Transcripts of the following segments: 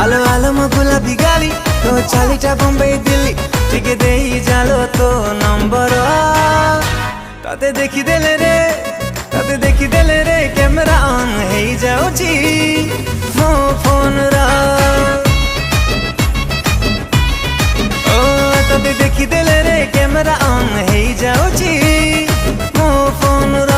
আলো আলো গোলাপি গালি তো চালিটা বোম্বে দিল্লি ঠিক দেই জালো তো নম্বর তাতে দেখি দেলে রে ক্যামেরা অন হেই যাଉଛି ମୋ ଫୋନର ଓ ତତେ ଦେଖିଦେଲେ ରେ କ୍ୟାମେରା ଅନ୍ ହେଇ ଯାଉଛି ମୋ ଫୋନର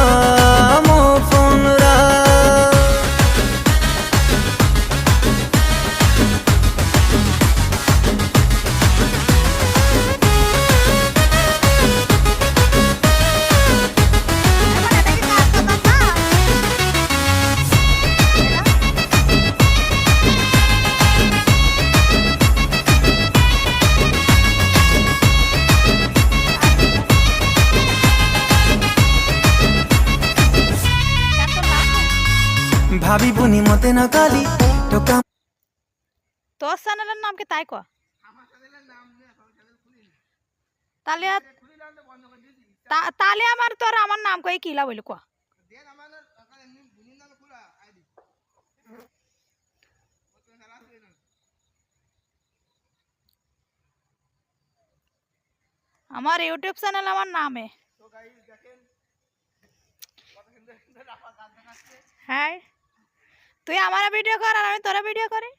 ভাবিবনি মতে না কালি টোকা। তোর চ্যানেলের নাম কি তাই কয়? তাহলে তাহলে আমার নাম কই কিলা বলি কয়? আমার ইউটিউব চ্যানেল আমার নামে। হ্যাঁ, তুই আমার ভিডিও কর আর আমি তোরা ভিডিও করি।